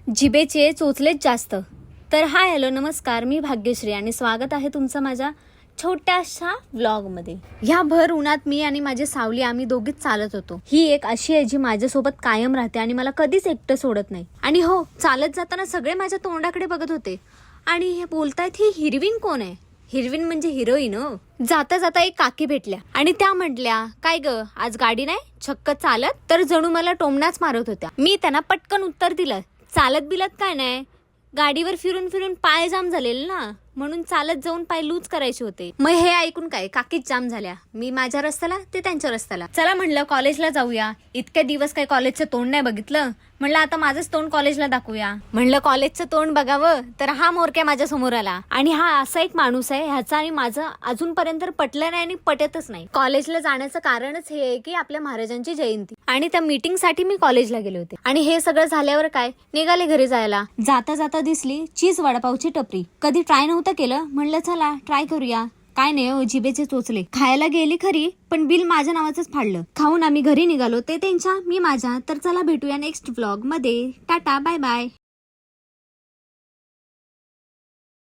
जिभेचे चोचलेच जास्त. तर hi hello नमस्कार, मी भाग्यश्री आणि स्वागत आहे तुमचं माझ्या छोट्याशा व्लॉगमध्ये. ह्या भर उन्हात मी आणि माझी सावली आम्ही दोघीच चालत होतो. ही एक अशी आहे जी माझ्यासोबत कायम राहते आणि मला कधीच एकटं सोडत नाही. आणि हो, चालत जाताना सगळे माझ्या तोंडाकडे बघत होते आणि हे बोलतायत ही हिरवीन कोण आहे. हिरवीन म्हणजे हिरोईन हो. जाता जाता एक काकी भेटल्या आणि त्या म्हटल्या, काय ग आज गाडी नाही छक्क चालत? तर जणू मला टोमणाच मारत होत्या. मी त्यांना पटकन उत्तर दिलं, चालत बिलत काय नाही, गाडीवर फिरून फिरून पाय जाम झालेले ना, म्हणून चालत जाऊन पाय लूज करायचे होते. मग हे ऐकून काय काकीच जाम झाल्या. मी माझ्या रस्त्याला, ते त्यांच्या रस्त्याला. चला म्हणलं कॉलेजला जाऊया. इतके दिवस काही कॉलेजचं तोंड नाही बघितलं. म्हणलं आता माझंच तोंड कॉलेजला दाखवूया. म्हणलं कॉलेजचं तोंड बघावं तर हा मोरक्या माझ्या समोर आला. आणि हा असा एक माणूस आहे, ह्याचा आणि माझं अजूनपर्यंत पटलं नाही आणि पटतच नाही. कॉलेजला जाण्याचं कारणच हे आहे की आपल्या महाराजांची जयंती आणि त्या मीटिंग साठी मी कॉलेजला गेले होते. आणि हे सगळं झाल्यावर काय निघाले घरी जायला. जाता जाता दिसली चीज वडापावची टपरी. कधी ट्राय नव्हतं केलं, म्हणलं चला ट्राय करूया. काय नाही जिभेचे चोचले. खायला गेली खरी, पण बिल माझ्या नावाचंच फाडलं. खाऊन आम्ही घरी निघालो, ते त्यांच्या मी माझ्या. तर चला भेटूया नेक्स्ट व्लॉग मध्ये. टाटा बाय बाय.